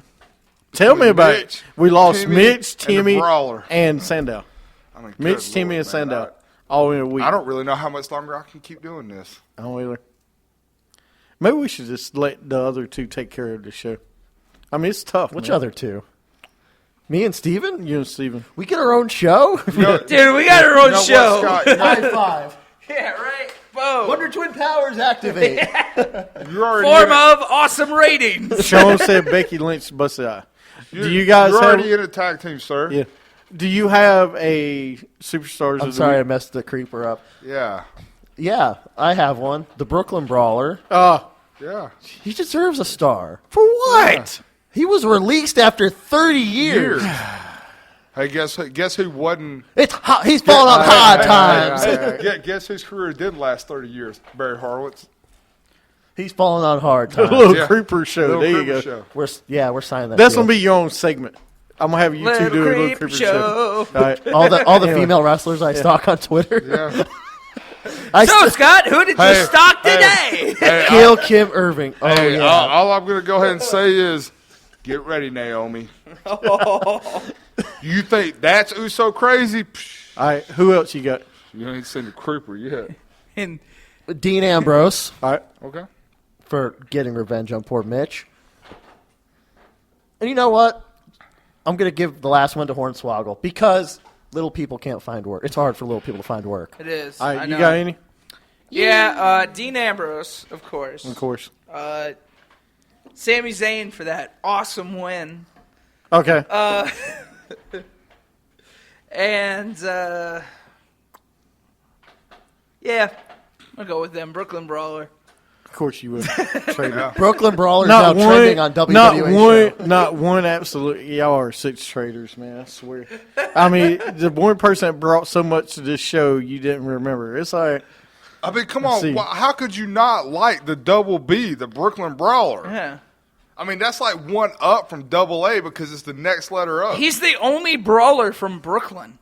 Tell me about it. We lost Mitch, Timmy, and Sandow. I mean, Mitch, Timmy, and Sandow all in a week. I don't really know how much longer I can keep doing this. I don't either. Maybe we should just let the other two take care of the show. I mean, it's tough. Which man. other two? Me and Steven? You and Steven. We get our own show? Dude, we got our own show. High five. Yeah, right. Boom. Wonder Twin Powers activate. You already Form of awesome ratings. Sean said Becky Lynch busted eye. Do you guys You're have? already in a tag team, sir. Yeah. Do you have a superstars? I'm sorry I messed the creeper up. Yeah. Yeah, I have one. The Brooklyn Brawler. Yeah. He deserves a star. For what? He was released after 30 years. Hey, guess who wasn't? It's hot. He's falling on hard times. Guess whose career did last 30 years? Barry Horowitz. He's falling on hard A times. little creeper show. Little there you Creeper go. Show. We're signing that. That's deal. gonna be your own segment. I'm gonna have you two do a little Creeper creeper show. All right. all the Anyway. female wrestlers I stalk on Twitter. Yeah. So, Scott, who did you stalk today? Gail Kim Irving. Oh Hey, yeah. all I'm going to go ahead and say is, get ready, Naomi. You think that's so crazy? Psh, All right. Who else you got? you ain't seen the creeper yet. And Dean Ambrose All right. Okay. for getting revenge on poor Mitch. And you know what? I'm going to give the last one to Hornswoggle because little people can't find work. It's hard for little people to find work. it is. All I right. know. You got any? Yeah, Dean Ambrose, of course. Of course. Sami Zayn for that awesome win. Okay. And, yeah, I'll go with them. Brooklyn Brawler. Of course you would. Trader. Brooklyn Brawler's now trending on WWE show. Not one absolute. Y'all are such traitors, man. I swear. I mean, the one person that brought so much to this show you didn't remember. It's like, I mean, come Let's on. see. How could you not like the Double B, the Brooklyn Brawler? Yeah. I mean, that's like one up from Double A because it's the next letter up. He's the only brawler from Brooklyn.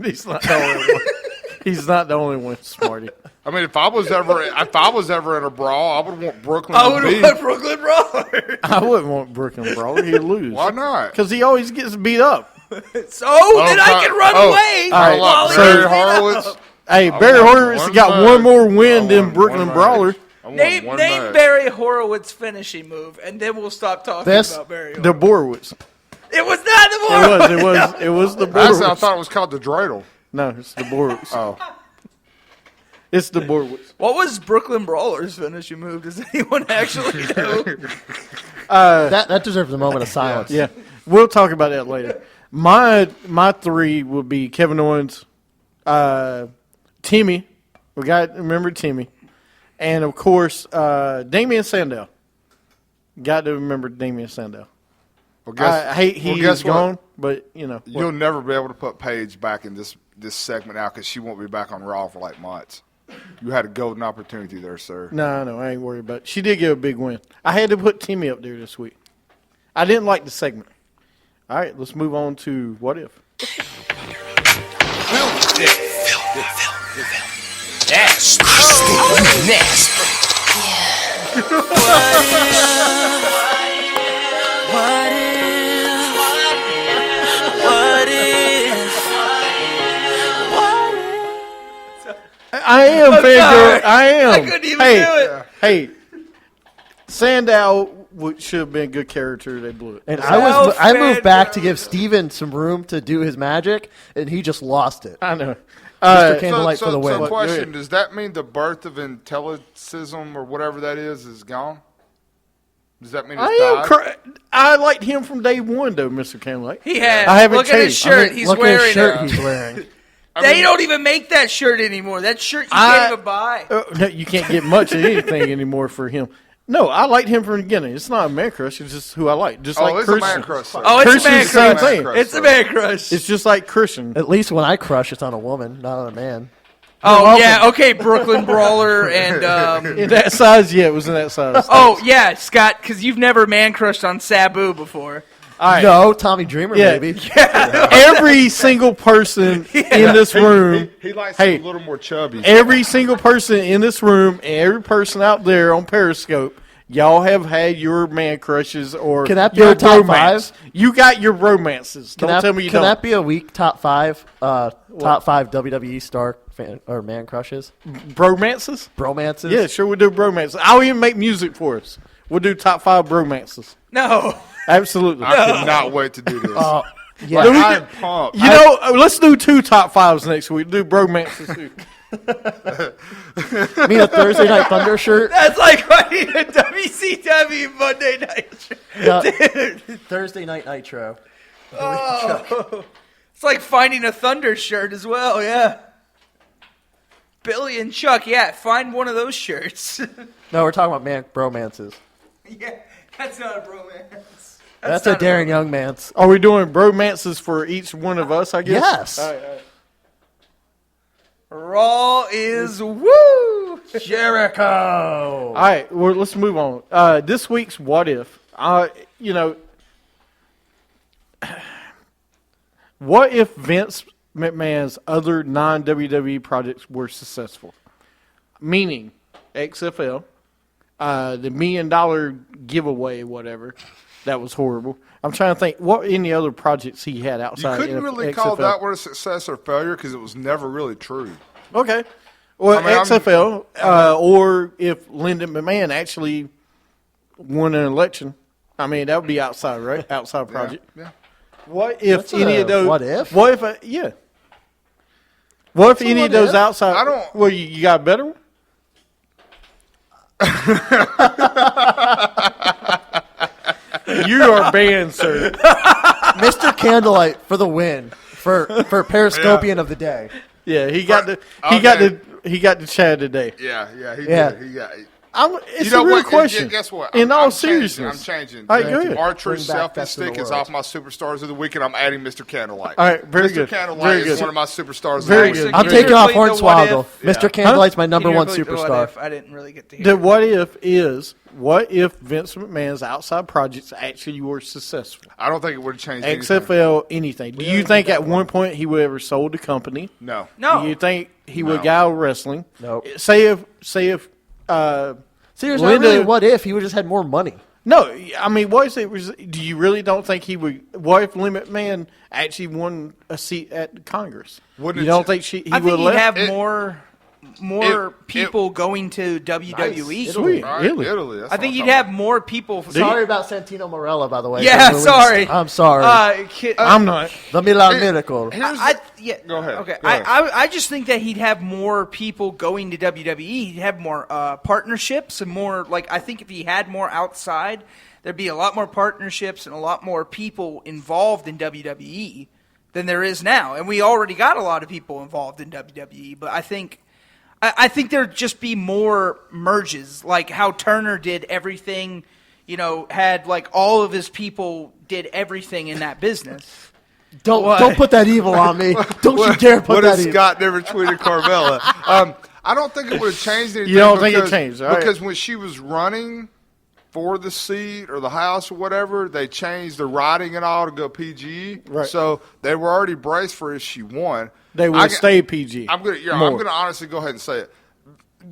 he's not the only one. He's not the only one, Smarty. I mean, if I was ever in a brawl, I would want Brooklyn I to would be. want Brooklyn Brawler. I wouldn't want Brooklyn Brawler. He'd lose. Why not? Because he always gets beat up. So then I can run away All right, while so- he Barry gets beat up. Horowitz. Hey, I Barry want Horowitz one got match. one more win I than want Brooklyn one Brawler. match. I want Name one match. Barry Horowitz's finishing move, and then we'll stop talking about Barry The Horowitz. Borowitz. It was not the Borowitz. It was the Actually, I Borowitz. thought it was called the dreidel. No, it's the Borowitz. Oh. It's the Borowitz. What was Brooklyn Brawler's finishing move? Does anyone actually know? That deserves a moment of silence. Yeah, we'll talk about that later. My three would be Kevin Owens, Timmy. We got to remember Timmy, and of course Damian Sandow. Got to remember Damian Sandow. Well, I hate he's guess what? gone, but you know You'll never be able to put Paige back in this segment now because she won't be back on Raw for like months. You had a golden opportunity there, sir. No, I ain't worried about it. She did get a big win. I had to put Timmy up there this week. I didn't like the segment. All right, let's move on to What If. Nasty. I am fangirl. I am. I couldn't even hey, do it. Hey, Sandow should have been a good character. They blew it. And I moved back to give Steven some room to do his magic, and he just lost it. I know. Mr. Candlelight for the win. So question, Good. does that mean the birth of intellicism or whatever that is gone? Does that mean it's died? I liked him from day one, though, Mr. Candlelight. He has. I haven't Look at his changed. shirt. He's Look at wearing his shirt it. he's wearing. They don't even make that shirt anymore. That shirt you can't even buy. No, you can't get much of anything anymore for him. No, I liked him from the beginning. It's not a man crush. It's just who I like. Just like it's Christian. a man crush. Sir. Oh, it's a Christian's man the same crush. thing. It's a man crush. It's just like Christian. At least when I crush, it's on a woman, not on a man. Oh, yeah. Okay, Brooklyn Brawler and... In that size, yeah, it was in that size. Oh, yeah, Scott, because you've never man-crushed on Sabu before. All right. No, Tommy Dreamer, Yeah. maybe. Every single person in this room. He likes Hey, a little more chubby. every single person in this room and every person out there on Periscope, y'all have had your man crushes or Can that be your our top bromance. five? You got your romances. Don't tell me you Can don't. that be a week top five WWE star fan or man crushes? Bromances? Bromances? Yeah, sure, we'll do bromances. I'll even make music for us. We'll do top 5 bromances. No. Absolutely. I cannot wait to do this. Yeah. Do we I'm pumped. You know, let's do 2 top 5s next week. Do bromances too. I mean, a Thursday Night Thunder shirt. That's like finding a WCW Monday Night Show. Thursday Night Nitro. It's like finding a Thunder shirt as well, yeah. Billy and Chuck, yeah, find one of those shirts. No, we're talking about man bromances. Yeah, that's not a bromance. That's a not Darren Young man's. Are we doing bromances for each one of us, I guess? Yes. All right. Raw is woo! Jericho. All right, well, let's move on. This week's What If. What if Vince McMahon's other non-WWE projects were successful? Meaning XFL, the $1 million giveaway, whatever. That was horrible. I'm trying to think what any other projects he had You outside couldn't of really XFL. call that one a success or failure because it was never really true. Okay. Well, I mean, XFL, or if Lyndon McMahon actually won an election, I mean, that would be outside, right? Outside project. Yeah. What if That's any a of those? what if? What if? Yeah. What if any what of those if. outside? I don't- Well, you got a better one? You are banned, sir. Mr. Candlelight for the win for Periscopian of the day. Yeah, he got the Okay. he got the Chad today. Yeah, he Yeah. did. He got. It's You know a real what? question. Guess what? In all I'm seriousness, changing. All right, go ahead. R-Truth Bring back selfie Best of the stick is World. off my superstars of the week, and I'm adding Mr. Candlelight. All right, very Mr. good. Candlelight Very is good. one of my superstars. Very of the good. week. I'm Can taking you off repeat the what Hornswoggle. if? Mr. Candlelight's my number Can you one repeat the what superstar. if? I didn't really get to hear The it. what if is what if Vince McMahon's outside projects actually were successful? I don't think it would have changed anything. XFL, anything. Do you think at one point he would ever sold the company? No. No. Do you think he would get out of wrestling? Nope. Say if See, there's Linda- not really what if he would just had more money. no, I mean, what is it? Do you really don't think he would? What if Lynn McMahon actually won a seat at Congress? Wouldn't You it don't ju- think he I would think he'd left? have It- more it- people going to WWE. Nice. Sweet, All right, really? Italy. That's I what think I'm you'd talking have more people. Sorry about Santino Morella, by the way. Yeah, Ruined- sorry. I'm sorry. I'm not. the Milan Miracle. Here's yeah. Go ahead. Okay. Go ahead. I just think that he'd have more people going to WWE. He'd have more partnerships and more I think if he had more outside, there'd be a lot more partnerships and a lot more people involved in WWE than there is now. And we already got a lot of people involved in WWE, but I think there'd just be more merges, like how Turner did everything, had all of his people did everything in that business. Don't put that evil on me. Don't you dare put What that if evil. Scott never tweeted Carmella? I don't think it would have changed anything. You don't think it changed, all right. Because when she was running for the seat or the house or whatever, they changed the writing and all to go PG. Right. So they were already braced for if she won. They would stay PG. I'm gonna honestly go ahead and say it.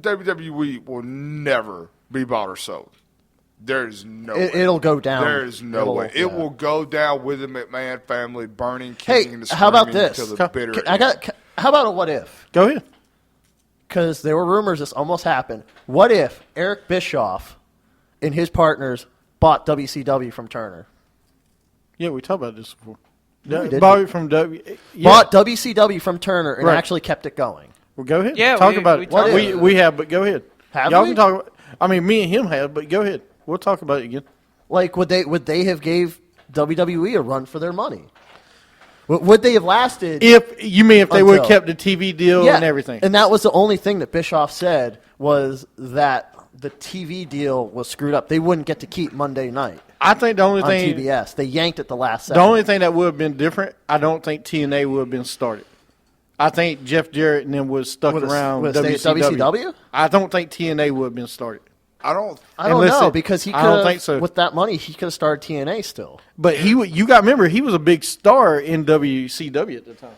WWE will never be bought or sold. There's no way. It'll go down. There's no way. It will go down with the McMahon family burning, Hey, kicking, and how about screaming this? until the bitter How about a what if? Go ahead. Because there were rumors this almost happened. What if Eric Bischoff and his partners bought WCW from Turner? Yeah, we talked about this before. No, we didn't. Bobby from W. Yeah. Bought WCW from Turner and Right. actually kept it going. Well, go ahead. Yeah, talk we- about we it. talked about it. We have, but go ahead. Have Y'all we? can talk about. I mean, me and him have, but go ahead. We'll talk about it again. Like, would they have gave WWE a run for their money? Would they have lasted? If they would have Until- kept the TV deal and everything. And that was the only thing that Bischoff said was that the TV deal was screwed up. They wouldn't get to keep Monday night I think the only on thing TBS. They yanked it the last the second. only thing that would have been different, I don't think TNA would have been started. I think Jeff Jarrett and them would have stuck Would have- around would have stayed at WCW. WCW? I don't think TNA would have been started. I don't know Listen, because he could. I don't think so. With that money, he could have started TNA still. But you got to remember, he was a big star in WCW at the time.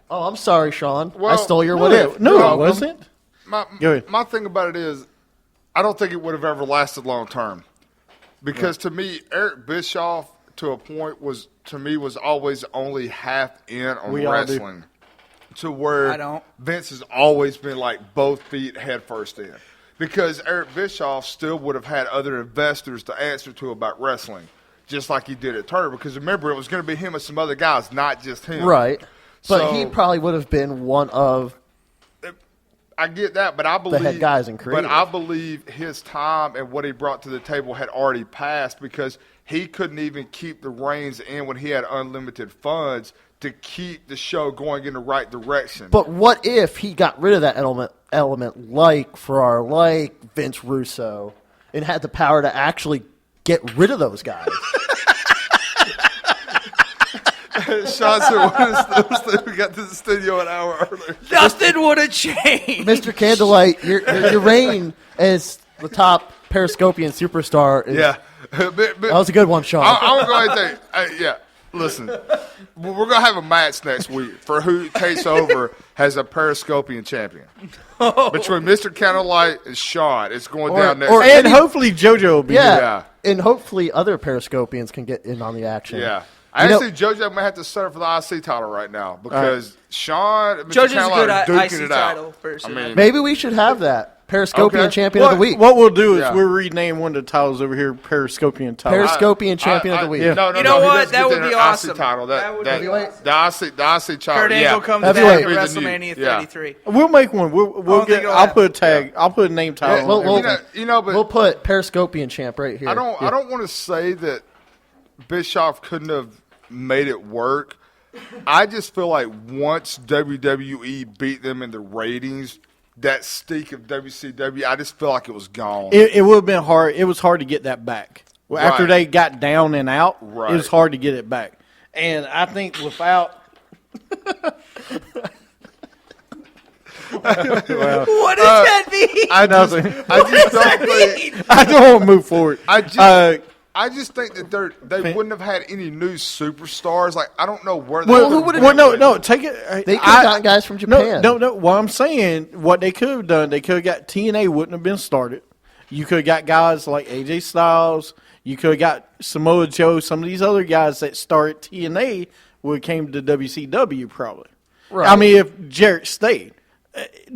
Oh, I'm sorry, Sean. I Well, stole your No, what if. no, it wasn't. Go ahead. My thing about it is, I don't think it would have ever lasted long term, because to me, Eric Bischoff to a point was always only half in on We all do. wrestling, to where I don't. Vince has always been like both feet head first in, because Eric Bischoff still would have had other investors to answer to about wrestling, just like he did at Turner. Because remember, it was going to be him and some other guys, not just him. Right. But So- he probably would have been one of. I get that, but I believe head guys in But creative. I believe his time and what he brought to the table had already passed, because he couldn't even keep the reins in when he had unlimited funds to keep the show going in the right direction. But what if he got rid of that element like Ferrara, like Vince Russo, and had the power to actually get rid of those guys? Sean said, we got to the studio an hour earlier. Nothing would have changed. Mr. Candlelight, your reign as the top Periscopian superstar is, Yeah. that was a good one, Sean. I'm going to say, yeah, listen, we're going to have a match next week for who takes over as a Periscopian champion. Between Mr. Candlelight and Sean, it's going down next week. And hopefully JoJo will be yeah. there. Yeah. And hopefully other Periscopians can get in on the action. Yeah. You know- Actually, JoJo might have to settle for the IC title right now, because Sean and Mr. JoJo's Candlelight good are at duking IC it out. title person. I mean, Maybe we should have that. Periscopian Okay. Champion of the Week. What we'll do is Yeah. we'll rename one of the titles over here Periscopian title. Periscopian Champion of the Week. Yeah. No, You know he what? doesn't That get would the be IC awesome. Title. That would be awesome. The IC title. Kurt Angle comes back Heavyweight. at Be the new- WrestleMania yeah. 33. We'll make one. We'll don't think get. it'll I'll put a happen. tag. I'll put a name title. Well, on there. well, You know, but we'll put Periscopian Champ right here. I don't want to say that Bischoff couldn't have made it work. I just feel like once WWE beat them in the ratings, that stink of WCW, I just feel like it was gone. It would have been hard. It was hard to get that back. Well, after Right. they got down and out, Right. it was hard to get it back. And I think without. What does that mean? I just don't think. I don't want to move forward. I just think that they wouldn't have had any new superstars. Like, I don't know where they Well, who would've- no, take it. They could have gotten guys from Japan. No. What I'm saying, what they could have done, they could have got TNA wouldn't have been started. You could have got guys like AJ Styles. You could have got Samoa Joe. Some of these other guys that started TNA would have came to WCW probably. Right. I mean, if Jarrett stayed,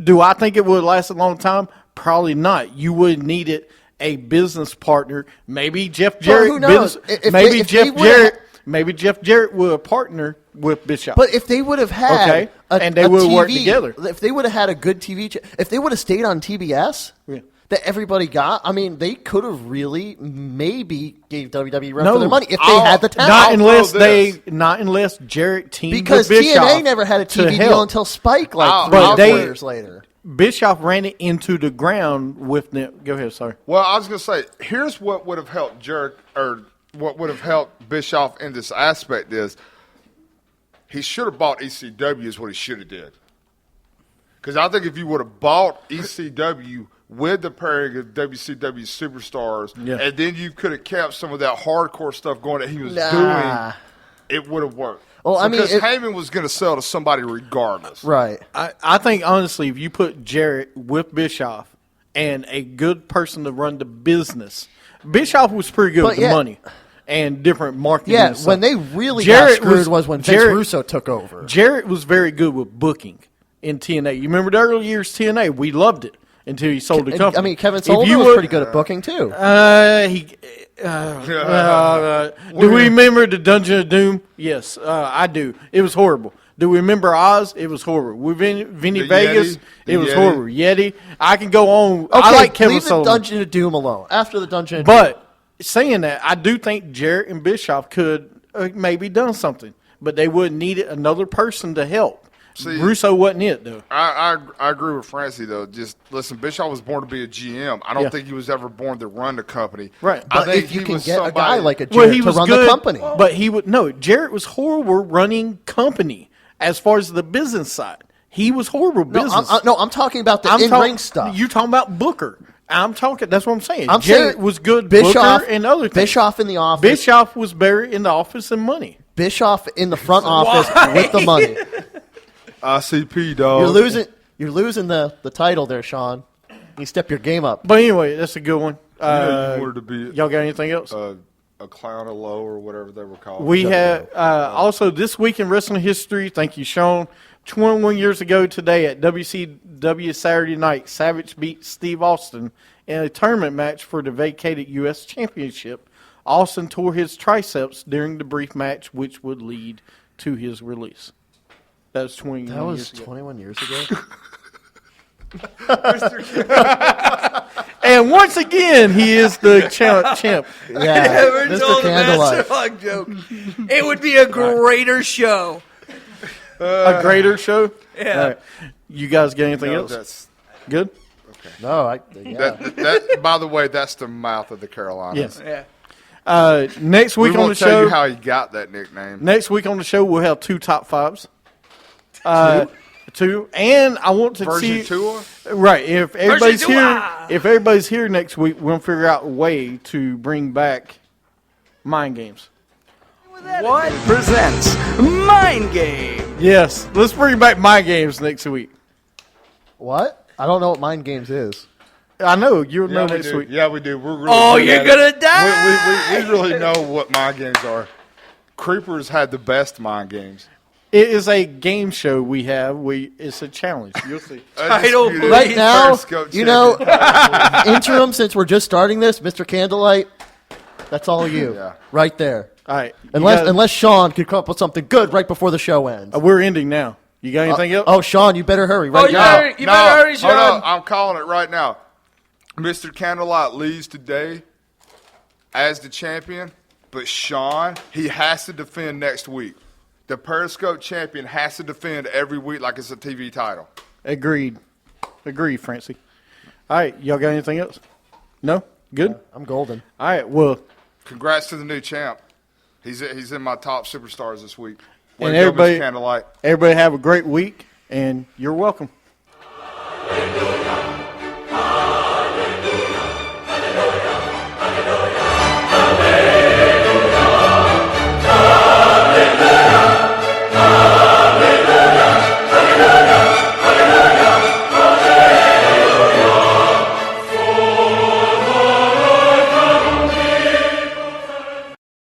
do I think it would have lasted a long time? Probably not. You would have needed a business partner. Maybe Jeff Jarrett. who knows? Maybe If they Jeff would've- Jarrett. Maybe Jeff Jarrett would partner with Bischoff. But if they would have had Okay. And they a would have worked TV together. If they would have had a good TV, if they would have stayed on TBS, that everybody got, I mean, they could have really maybe gave WWE run for their money if they had the talent. Not unless Jarrett teamed because with Bischoff TNA never had a to TV deal help. until Spike, like I'll- 3 they- years later. Bischoff ran it into the ground with them. Go ahead, sorry. Well, I was going to say, here's what would have helped Jerk, or what would have helped Bischoff in this aspect is he should have bought ECW is what he should have did. Because I think if you would have bought ECW with the pairing of WCW superstars, and then you could have kept some of that hardcore stuff going that he was doing, it would have worked. Well, I mean, because Heyman was going to sell to somebody regardless. Right. I think, honestly, if you put Jarrett with Bischoff and a good person to run the business, Bischoff was pretty good with the money and different marketing. Yeah, and stuff. when they really Jarrett got screwed was when Vince Russo took over. Jarrett was very good with booking in TNA. You remember the early years TNA? We loved it until he sold the company. I mean, Kevin Sullivan was pretty good at booking, too. Do we remember the Dungeon of Doom? Yes, I do. It was horrible. Do we remember Oz? It was horrible. With Vinny The Vegas, Yeti? it was Yeti? horrible. Yeti. I can go on. Okay, I like Kevin leave the Sullivan. Dungeon of Doom alone. After the Dungeon of Doom. But saying that, I do think Jarrett and Bischoff could maybe done something, but they would need another person to help. See, Russo wasn't it, though. I agree with Francie, though. Just listen, Bischoff was born to be a GM. I don't think he was ever born to run the company. Right. I But think if you he can was get a somebody, guy like a Jarrett to run the company. But he would no. Jarrett was horrible running company as far as the business side. He was horrible business. I'm talking about the in-ring stuff. You're talking about Booker. I'm talking. That's what I'm saying. I'm Jarrett saying was good. Bischoff Booker and other things. Bischoff in the office. Bischoff was buried in the office and money. Bischoff in the front office with the money. ICP, dog. You're losing the title there, Sean. You step your game up. But anyway, that's a good one. You wanted to be Y'all got anything else? a clown of low or whatever they were called. We have also this week in wrestling history. Thank you, Sean. 21 years ago today at WCW Saturday Night, Savage beat Steve Austin in a tournament match for the vacated U.S. Championship. Austin tore his triceps during the brief match, which would lead to his release. That was 21 That was years ago. 21 years ago. And once again, he is the champ. Yeah, Never Mr. told a Candlelight. Master Hog joke. It would be a greater show. A greater show? Yeah. All right. You guys got anything No, else? that's Good? No, yeah. that. By the way, that's the mouth of the Carolinas. Yes. Yeah. Next We week on the won't tell show. you how he got that nickname. Next week on the show, we'll have 2 top 5s. Two. And I want to Version see 2? Right. If everybody's two, here next week, we're gonna figure out a way to bring back mind games. What presents Mind Game? Yes. Let's bring back mind games next week. What? I don't know what Mind Games is. I know you'll know we next do. week. Yeah, we do. We're really Oh, good you're at gonna it. die. We really know what mind games are. Creepers had the best mind games. It is a game show we have. It's a challenge. You'll see. Title, Undisputed Right now, Periscope you know, champion. interim, since we're just starting this, Mr. Candlelight, that's all you. Yeah. Right there. All right. Unless Sean could come up with something good right before the show ends. We're ending now. You got anything else? Oh, Sean, you better hurry right you now. better- you better hurry, hold Sean. on. I'm calling it right now. Mr. Candlelight leaves today as the champion, but Sean, he has to defend next week. The Periscope champion has to defend every week like it's a TV title. Agreed, Francie. All right. Y'all got anything else? No? Good? I'm golden. All right. Well, Congrats to the new champ. He's in my top superstars this week. Way And to go, everybody- Mr. Candlelight. everybody have a great week, and you're welcome.